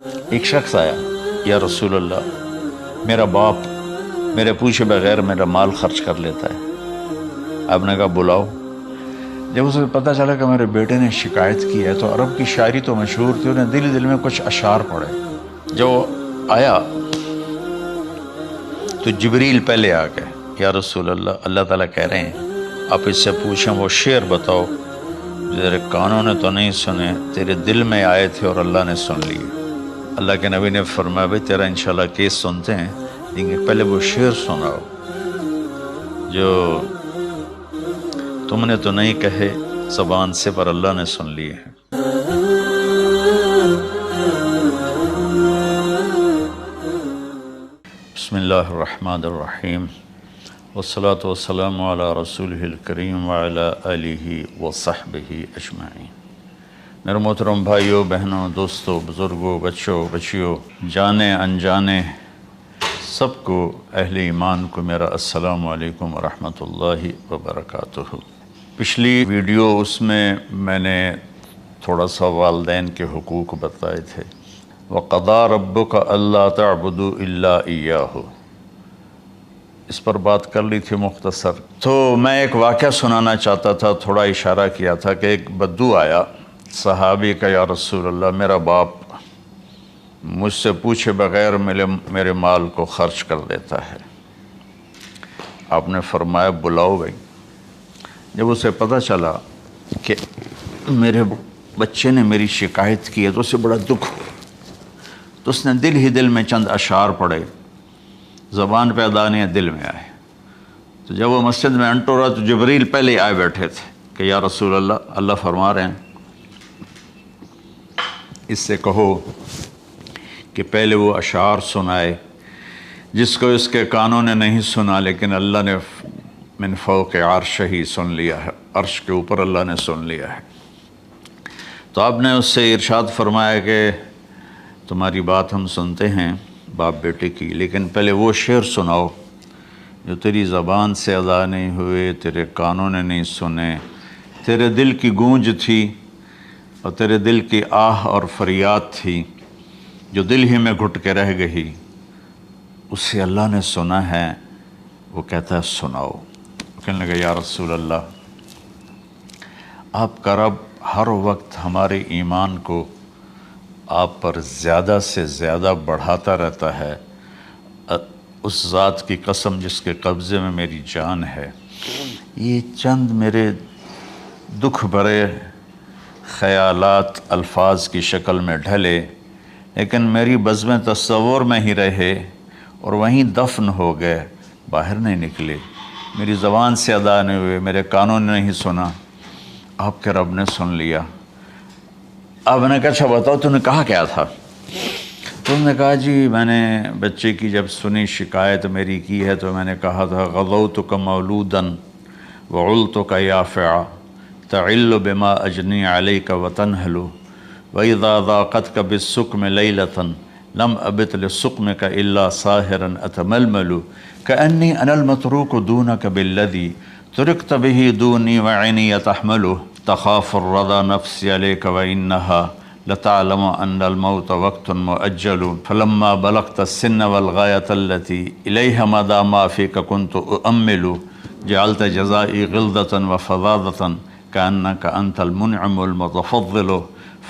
ایک شخص آیا، یا رسول اللہ میرا باپ میرے پوچھے بغیر میرا مال خرچ کر لیتا ہے۔ آپ نے کہا بلاؤ۔ جب اسے پتہ چلا کہ میرے بیٹے نے شکایت کی ہے تو عرب کی شاعری تو مشہور تھی، انہیں دل دل میں کچھ اشعار پڑھے۔ جو آیا تو جبریل پہلے آ گئے، یا رسول اللہ اللہ تعالیٰ کہہ رہے ہیں آپ اس سے پوچھیں وہ شعر بتاؤ تیرے کانوں نے تو نہیں سنے، تیرے دل میں آئے تھے اور اللہ نے سن لیے۔ اللہ کے نبی نے فرمایا بھائی تیرا انشاءاللہ کیس سنتے ہیں، لیکن پہلے وہ شعر سناؤ جو تم نے تو نہیں کہے زبان سے پر اللہ نے سن لیے ہیں۔ بسم اللہ الرحمن الرحیم، والصلاة والسلام علی رسولہ الکریم وعلی آلہ وصحبہ اجمعین۔ میرے محترم بھائیوں، بہنوں، دوستوں، بزرگوں، بچوں، بچیوں، جانے انجانے سب کو، اہل ایمان کو میرا السلام علیکم ورحمۃ اللہ وبرکاتہ۔ پچھلی ویڈیو اس میں نے تھوڑا سا والدین کے حقوق بتائے تھے۔ وَقَضَىٰ رَبُّكَ أَلَّا تَعْبُدُوا إِلَّا إِيَّاهُ، اس پر بات کر لی تھی مختصر۔ تو میں ایک واقعہ سنانا چاہتا تھا، تھوڑا اشارہ کیا تھا کہ ایک بدو آیا صحابی کا، یا رسول اللہ میرا باپ مجھ سے پوچھے بغیر میرے مال کو خرچ کر دیتا ہے۔ آپ نے فرمایا بلاؤ بھائی۔ جب اسے پتہ چلا کہ میرے بچے نے میری شکایت کی ہے تو اسے بڑا دکھ ہوا، تو اس نے دل ہی دل میں چند اشعار پڑھے، زبان پہ ادا نہیں دل میں آئے۔ تو جب وہ مسجد میں انٹر رہا تو جبریل پہلے آئے بیٹھے تھے کہ یا رسول اللہ اللہ فرما رہے ہیں اس سے کہو کہ پہلے وہ اشعار سنائے جس کو اس کے کانوں نے نہیں سنا، لیکن اللہ نے من فوق عرش ہی سن لیا ہے، عرش کے اوپر اللہ نے سن لیا ہے۔ تو آپ نے اس سے ارشاد فرمایا کہ تمہاری بات ہم سنتے ہیں باپ بیٹے کی، لیکن پہلے وہ شعر سناؤ جو تیری زبان سے ادا نہیں ہوئے، تیرے کانوں نے نہیں سنے، تیرے دل کی گونج تھی اور تیرے دل کی آہ اور فریاد تھی جو دل ہی میں گھٹ کے رہ گئی، اسے اللہ نے سنا ہے۔ وہ کہتا ہے سناؤ۔ کہنے لگا یا رسول اللہ آپ کا رب ہر وقت ہمارے ایمان کو آپ پر زیادہ سے زیادہ بڑھاتا رہتا ہے، اس ذات کی قسم جس کے قبضے میں میری جان ہے۔ یہ چند میرے دکھ بھرے خیالات الفاظ کی شکل میں ڈھلے، لیکن میری بزم تصور میں ہی رہے اور وہیں دفن ہو گئے، باہر نہیں نکلے، میری زبان سے ادا نہیں ہوئے، میرے کانوں نے نہیں سنا، آپ کے رب نے سن لیا۔ آپ نے کہا اچھا بتاؤ تم نے کہا کیا تھا؟ تم نے کہا جی میں نے بچے کی جب سنی شکایت میری کی ہے تو میں نے کہا تھا غضوتک مولودا وعلتک یافعا تعل بما اجنی علیک وتنہل وَإِذَا ضَاقَتْكَ بِالسُّقْمِ لَيْلَةً لَمْ أَبِتْ لِلسُّقْمِكَ إِلَّا سَاهِرًا أَتَمَلْمَلُ كَأَنِّي أَنَا الْمَتْرُوكُ دُونَكَ بِالَّذِي تُرِكْتَ بِهِ دُونِي وَعِنِي يَتَحْمَلُهُ تَخَافُ الرَّضَى نَفْسِي عَلَيْكَ وَإِنَّهَا لَتَعْلَمُ أَنَّ الْمَوْتَ وَقْتٌ مُؤَجَّلٌ فَلَمَّا بَلَغْتَ السِّنَّ وَالْغَايَةَ الَّتِي إِلَيْهَا مَدَى مَا فِيكَ كُنْتُ أُؤَمِّلُ جَعَلْتَ جَزَائِي غِلْظَةً وَفَظَاظَةً كَأَنَّكَ أَنْتَ الْمُنْعِمُ الْمُتَفَضِّلُ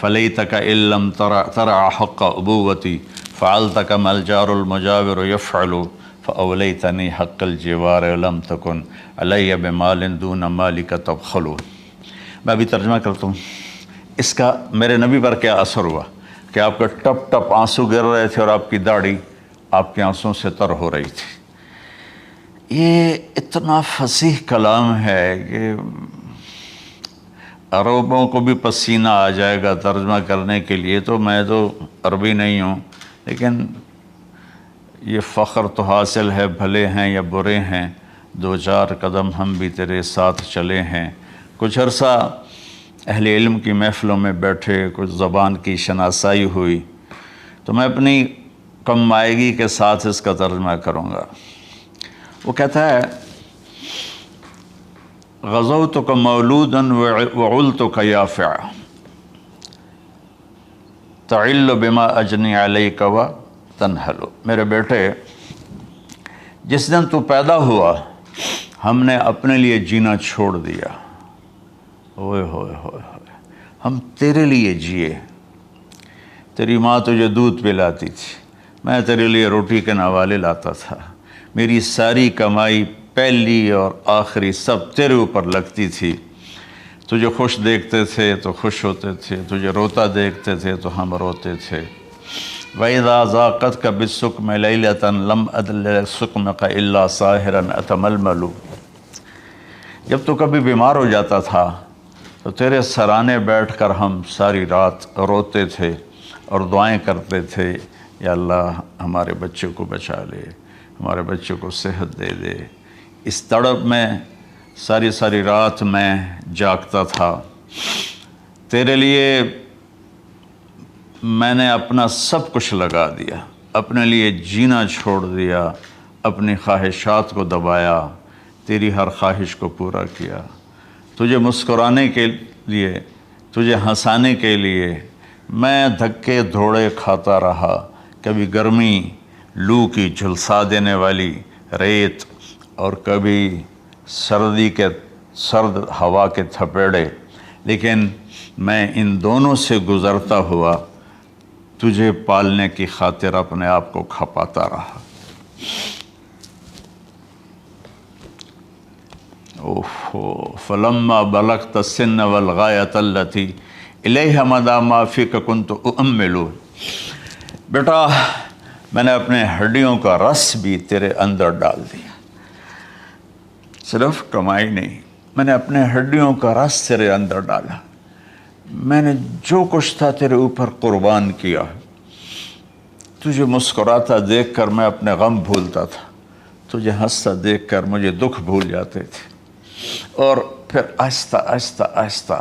فَلَيْتَكَ إِن لَّمْ تَرَعْ حَقَّ أُبُوَّتِي فَعَلْتَ كَمَا الْجَارُ الْمُجَاوِرُ يَفْعَلُ فَأَوْلَيْتَنِي حَقَّ الْجِوَارِ وَلَمْ تَكُنْ عَلَيَّ بِمَالٍ دُونَ مَالِكَ تَبْخَلُ۔ میں ابھی ترجمہ کرتا ہوں۔ اس کا میرے نبی پر کیا اثر ہوا کہ آپ کے ٹپ ٹپ آنسو گر رہے تھے اور آپ کی داڑھی آپ کے آنسوں سے تر ہو رہی تھی۔ یہ اتنا فصیح کلام ہے کہ عربوں کو بھی پسینہ آ جائے گا ترجمہ کرنے کے لیے، تو میں تو عربی نہیں ہوں، لیکن یہ فخر تو حاصل ہے، بھلے ہیں یا برے ہیں دو چار قدم ہم بھی تیرے ساتھ چلے ہیں۔ کچھ عرصہ اہل علم کی محفلوں میں بیٹھے، کچھ زبان کی شناسائی ہوئی، تو میں اپنی کم مائگی کے ساتھ اس کا ترجمہ کروں گا۔ وہ کہتا ہے غزوتک مولودا وعلتک یافعا تعل بما اجنی علیک و تنحل، میرے بیٹے جس دن تو پیدا ہوا ہم نے اپنے لیے جینا چھوڑ دیا، اوئے ہوئے ہوئے ہوئے، ہم تیرے لیے جیے۔ تیری ماں تجھے دودھ پلاتی تھی، میں تیرے لیے روٹی کے نوالے لاتا تھا، میری ساری کمائی پہلی اور آخری سب تیرے اوپر لگتی تھی۔ تجھے خوش دیکھتے تھے تو خوش ہوتے تھے، تجھے روتا دیکھتے تھے تو ہم روتے تھے۔ وَإِذَا ذَاقَتْكَ بِالسُّقْمِ لَيْلَةً لَمْ أَدْلِ سُقْمَكَ إِلَّا سَاهِرًا أَتَمَلْمَلُ، جب تو کبھی بیمار ہو جاتا تھا تو تیرے سرانے بیٹھ کر ہم ساری رات روتے تھے اور دعائیں کرتے تھے، یا اللہ ہمارے بچے کو بچا لے، ہمارے بچے کو صحت دے دے۔ اس تڑپ میں ساری ساری رات میں جاگتا تھا، تیرے لیے میں نے اپنا سب کچھ لگا دیا، اپنے لیے جینا چھوڑ دیا، اپنی خواہشات کو دبایا، تیری ہر خواہش کو پورا کیا، تجھے مسکرانے کے لیے، تجھے ہنسانے کے لیے میں دھکے دھوڑے کھاتا رہا، کبھی گرمی لو کی جھلسا دینے والی ریت اور کبھی سردی کے سرد ہوا کے تھپیڑے، لیکن میں ان دونوں سے گزرتا ہوا تجھے پالنے کی خاطر اپنے آپ کو کھپاتا رہا۔ فلما بلغت السن والغایۃ التی الیہ مدی ما فیک کنت اؤمل، بیٹا میں نے اپنے ہڈیوں کا رس بھی تیرے اندر ڈال دیا، صرف کمائی نہیں، میں نے اپنے ہڈیوں کا رس تیرے اندر ڈالا، میں نے جو کچھ تھا تیرے اوپر قربان کیا۔ تجھے مسکراتا دیکھ کر میں اپنے غم بھولتا تھا، تجھے ہنستا دیکھ کر مجھے دکھ بھول جاتے تھے، اور پھر آہستہ آہستہ آہستہ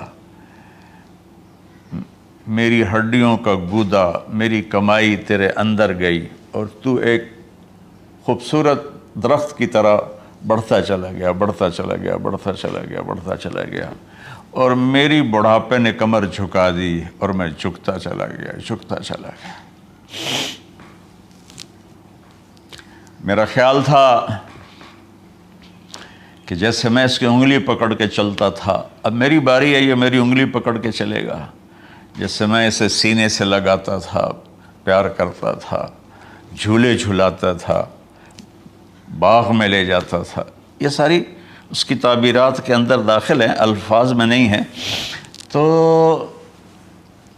میری ہڈیوں کا گودا، میری کمائی تیرے اندر گئی، اور تو ایک خوبصورت درخت کی طرح بڑھتا چلا گیا، بڑھتا چلا گیا، بڑھتا چلا گیا، بڑھتا چلا گیا، اور میری بڑھاپے نے کمر جھکا دی اور میں جھکتا چلا گیا، جھکتا چلا گیا۔ میرا خیال تھا کہ جیسے میں اس کی انگلی پکڑ کے چلتا تھا، اب میری باری ہے، یہ میری انگلی پکڑ کے چلے گا، جیسے میں اسے سینے سے لگاتا تھا، پیار کرتا تھا، جھولے جھلاتا تھا، باغ میں لے جاتا تھا، یہ ساری اس کی تعبیرات کے اندر داخل ہیں، الفاظ میں نہیں ہیں۔ تو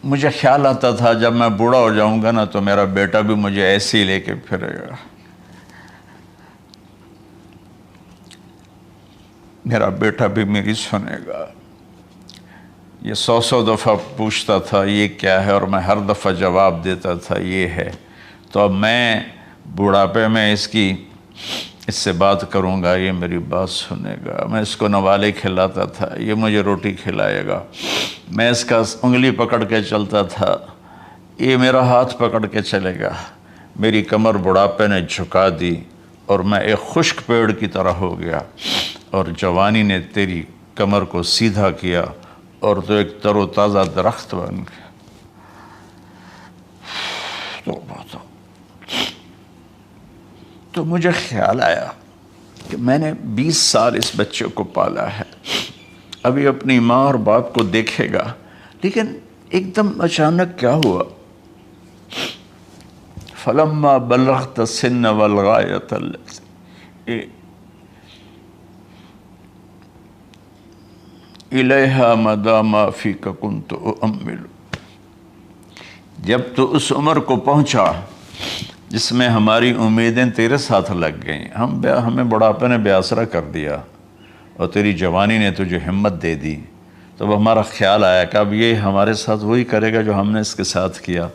مجھے خیال آتا تھا جب میں بوڑھا ہو جاؤں گا نا تو میرا بیٹا بھی مجھے ایسے ہی لے کے پھرے گا، میرا بیٹا بھی میری سنے گا۔ یہ 100 دفعہ پوچھتا تھا یہ کیا ہے، اور میں ہر دفعہ جواب دیتا تھا یہ ہے۔ تو اب میں بوڑھاپے میں اس سے بات کروں گا، یہ میری بات سنے گا۔ میں اس کو نوالے کھلاتا تھا، یہ مجھے روٹی کھلائے گا۔ میں اس کا انگلی پکڑ کے چلتا تھا، یہ میرا ہاتھ پکڑ کے چلے گا۔ میری کمر بڑھاپے نے جھکا دی اور میں ایک خشک پیڑ کی طرح ہو گیا، اور جوانی نے تیری کمر کو سیدھا کیا اور تو ایک تر و تازہ درخت بن گیا۔ تو مجھے خیال آیا کہ میں نے 20 سال اس بچے کو پالا ہے، ابھی اپنی ماں اور باپ کو دیکھے گا، لیکن ایک دم اچانک کیا ہوا؟ فلما بلغت السن والغایۃ التی الیہا مدی ما فیک کنت اؤمل، جب تو اس عمر کو پہنچا جس میں ہماری امیدیں تیرے ساتھ لگ گئیں، ہمیں بڑھاپے نے بے آسرا کر دیا اور تیری جوانی نے تجھے ہمت دے دی، تو اب ہمارا خیال آیا کہ اب یہ ہمارے ساتھ وہی کرے گا جو ہم نے اس کے ساتھ کیا۔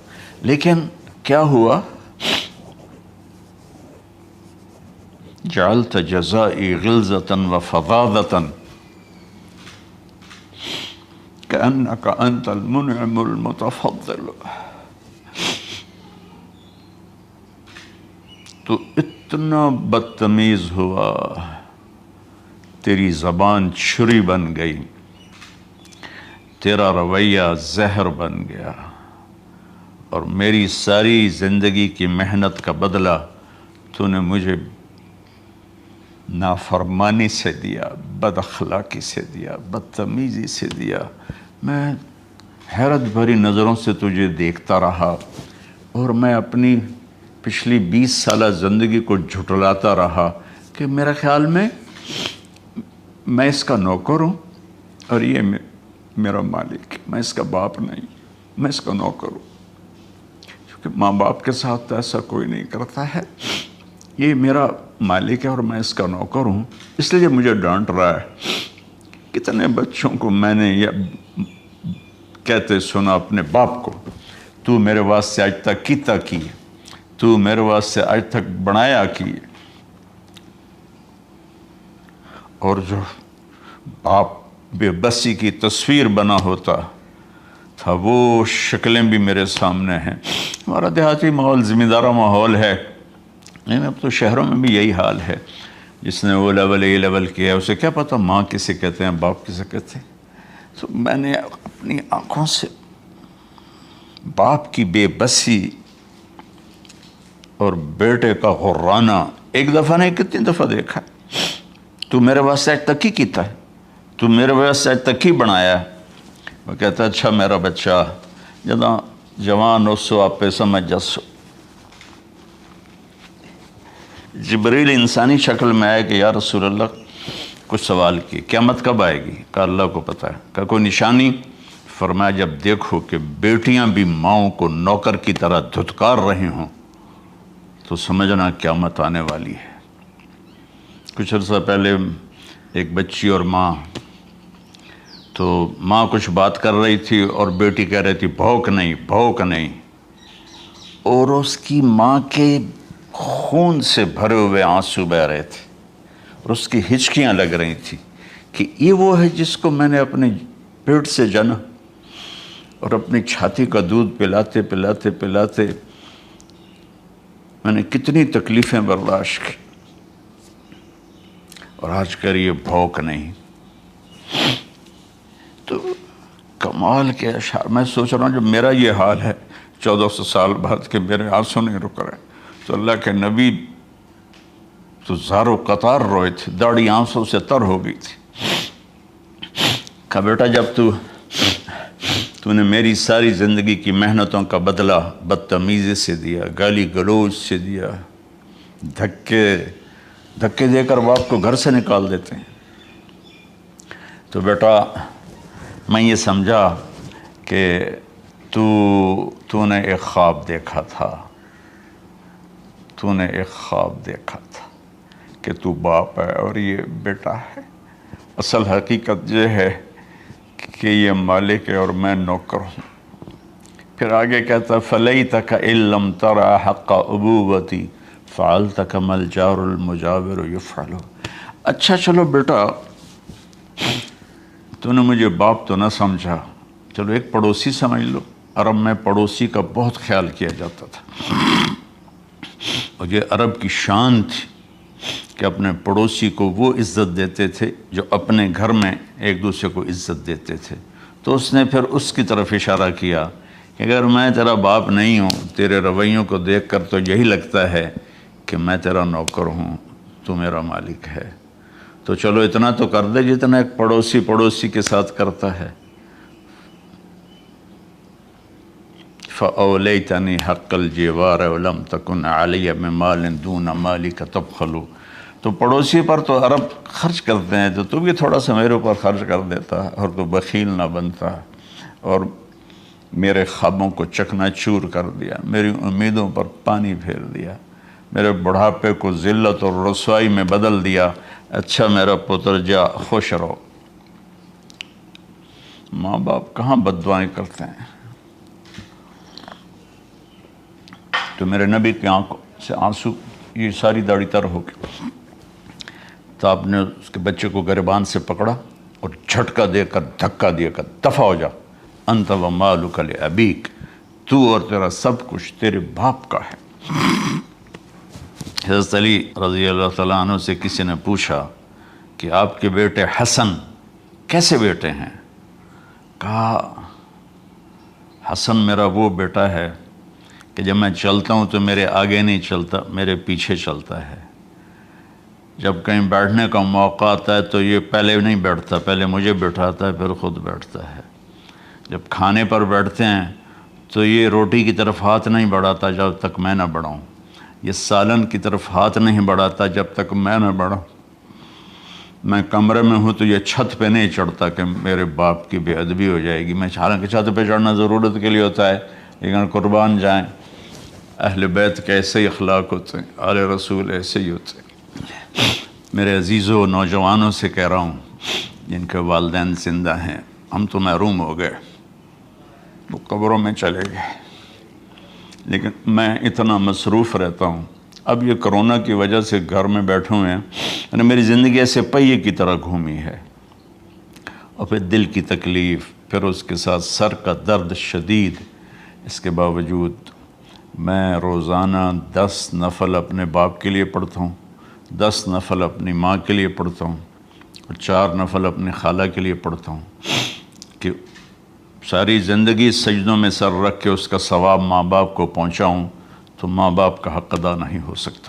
لیکن کیا ہوا؟ جعلت جزائی غلظۃ وفظاظۃ کأنک انت المنعم المتفضل، تو اتنا بدتمیز ہوا، تیری زبان چھری بن گئی، تیرا رویہ زہر بن گیا، اور میری ساری زندگی کی محنت کا بدلہ تو نے مجھے نافرمانی سے دیا، بد اخلاقی سے دیا، بدتمیزی سے دیا۔ میں حیرت بھری نظروں سے تجھے دیکھتا رہا اور میں اپنی پچھلی 20 سالہ زندگی کو جھٹلاتا رہا کہ میرے خیال میں اس کا نوکر ہوں اور یہ میرا مالک، میں اس کا باپ نہیں، میں اس کا نوکر ہوں، کیونکہ ماں باپ کے ساتھ ایسا کوئی نہیں کرتا ہے، یہ میرا مالک ہے اور میں اس کا نوکر ہوں، اس لیے مجھے ڈانٹ رہا ہے۔ کتنے بچوں کو میں نے یہ کہتے سنا اپنے باپ کو، تو میرے واسطے آج تک کیتا کی، تو میرے واسطے آج تک بنایا کی، اور جو باپ بے بسی کی تصویر بنا ہوتا تھا وہ شکلیں بھی میرے سامنے ہیں۔ ہمارا دیہاتی ماحول زمیندارہ ماحول ہے، نہیں اب تو شہروں میں بھی یہی حال ہے۔ جس نے وہ لیول اے لیول کیا ہے اسے کیا پتہ ماں کسے کہتے ہیں، باپ کسے کہتے ہیں۔ تو میں نے اپنی آنکھوں سے باپ کی بے بسی اور بیٹے کا غرانہ ایک دفعہ نہیں کتنی دفعہ دیکھا۔ تو میرے واسطے آج تک ہی کیتا ہے، تو میرے واسطے آج تک ہی بنایا ہے۔ وہ کہتا ہے اچھا میرا بچہ جداں جوان ہو سو آپ پہ سمجھ جسو۔ جبریل انسانی شکل میں آئے کہ یا رسول اللہ کچھ سوال کیے، قیامت کب آئے گی؟ کہ اللہ کو پتہ ہے۔ کہ کوئی نشانی؟ فرمایا جب دیکھو کہ بیٹیاں بھی ماؤں کو نوکر کی طرح دھتکار رہے ہوں تو سمجھنا قیامت آنے والی ہے۔ کچھ عرصہ پہلے ایک بچی اور ماں، تو ماں کچھ بات کر رہی تھی اور بیٹی کہہ رہی تھی بھوک نہیں بھوک نہیں، اور اس کی ماں کے خون سے بھرے ہوئے آنسو بہہ رہے تھے اور اس کی ہچکیاں لگ رہی تھی کہ یہ وہ ہے جس کو میں نے اپنے پیٹ سے جنا اور اپنی چھاتی کا دودھ پلاتے پلاتے پلاتے میں نے کتنی تکلیفیں برداشت کی، اور آج کر یہ بھوک نہیں۔ تو کمال کے اشعار میں سوچ رہا ہوں جب میرا یہ حال ہے 1400 سال بعد کہ میرے آنسو نہیں رک رہے، تو اللہ کے نبی تو زارو قطار روئے تھے، داڑھی آنسوں سے تر ہو گئی تھی۔ کہا بیٹا جب تو نے میری ساری زندگی کی محنتوں کا بدلہ بدتمیزی سے دیا، گالی گلوچ سے دیا، دھکے دے کر باپ کو گھر سے نکال دیتے ہیں، تو بیٹا میں یہ سمجھا کہ تو نے ایک خواب دیکھا تھا، تو نے ایک خواب دیکھا تھا کہ تو باپ ہے اور یہ بیٹا ہے۔ اصل حقیقت یہ ہے کہ یہ مالک ہے اور میں نوکر ہوں۔ پھر آگے کہتا فَلَيْتَكَ إِن لَمْ تَرَ حَقَّ أُبُوَّتِي فَعَلْتَ كَمَا الْجَارُ الْمُجَاوِرُ يَفْعَلُ۔ اچھا چلو بیٹا تو نے مجھے باپ تو نہ سمجھا، چلو ایک پڑوسی سمجھ لو۔ عرب میں پڑوسی کا بہت خیال کیا جاتا تھا، اور یہ عرب کی شان تھی کہ اپنے پڑوسی کو وہ عزت دیتے تھے جو اپنے گھر میں ایک دوسرے کو عزت دیتے تھے۔ تو اس نے پھر اس کی طرف اشارہ کیا کہ اگر میں تیرا باپ نہیں ہوں، تیرے رویوں کو دیکھ کر تو یہی لگتا ہے کہ میں تیرا نوکر ہوں، تو میرا مالک ہے، تو چلو اتنا تو کر دے جتنا ایک پڑوسی کے ساتھ کرتا ہے۔ فَأَوْلَيْتَنِي حَقَّ الْجِوَارِ وَلَمْ تَكُنْ عَلَيَّ بِمَالٍ دُونَ مَالِكَ تَبْخَلُ۔ تو پڑوسی پر تو عرب خرچ کرتے ہیں، تو بھی تھوڑا سا میرے اوپر خرچ کر دیتا اور تو بخیل نہ بنتا، اور میرے خوابوں کو چکنا چور کر دیا، میری امیدوں پر پانی پھیر دیا، میرے بڑھاپے کو ذلت اور رسوائی میں بدل دیا۔ اچھا میرا پتر جا خوش رہو۔ ماں باپ کہاں بد دعائیں کرتے ہیں؟ تو میرے نبی کی آنکھوں سے آنسو، یہ ساری داڑھی تر ہو گئی، تو آپ نے اس کے بچے کو گریبان سے پکڑا اور جھٹکا دے کر دھکا دے کر دفع ہو جا، انت و مالک لابیک، تو اور تیرا سب کچھ تیرے باپ کا ہے۔ حضرت علی رضی اللہ تعالیٰ عنہ سے کسی نے پوچھا کہ آپ کے بیٹے حسن کیسے بیٹے ہیں؟ کہا حسن میرا وہ بیٹا ہے کہ جب میں چلتا ہوں تو میرے آگے نہیں چلتا، میرے پیچھے چلتا ہے۔ جب کہیں بیٹھنے کا موقع آتا ہے تو یہ پہلے نہیں بیٹھتا، پہلے مجھے بٹھاتا ہے، پھر خود بیٹھتا ہے۔ جب کھانے پر بیٹھتے ہیں تو یہ روٹی کی طرف ہاتھ نہیں بڑھاتا جب تک میں نہ بڑھاؤں، یہ سالن کی طرف ہاتھ نہیں بڑھاتا جب تک میں نہ بڑھاؤں۔ میں کمرے میں ہوں تو یہ چھت پہ نہیں چڑھتا کہ میرے باپ کی بے ادبی ہو جائے گی۔ میں حالانکہ چھت پہ چڑھنا ضرورت کے لیے ہوتا ہے، لیکن قربان جائیں اہل بیت کے ایسے ہی اخلاق ہوتے ہیں، آل رسول ایسے ہی ہوتے ہیں۔ میرے عزیزوں نوجوانوں سے کہہ رہا ہوں جن کے والدین زندہ ہیں، ہم تو محروم ہو گئے، وہ قبروں میں چلے گئے، لیکن میں اتنا مصروف رہتا ہوں۔ اب یہ کرونا کی وجہ سے گھر میں بیٹھے ہوئے ہیں، یعنی میری زندگی ایسے پہیے کی طرح گھومی ہے، اور پھر دل کی تکلیف، پھر اس کے ساتھ سر کا درد شدید۔ اس کے باوجود میں روزانہ 10 نفل اپنے باپ کے لیے پڑھتا ہوں، 10 نفل اپنی ماں کے لیے پڑھتا ہوں، اور 4 نفل اپنی خالہ کے لیے پڑھتا ہوں، کہ ساری زندگی سجدوں میں سر رکھ کے اس کا ثواب ماں باپ کو پہنچاؤں، تو ماں باپ کا حق ادا نہیں ہو سکتا۔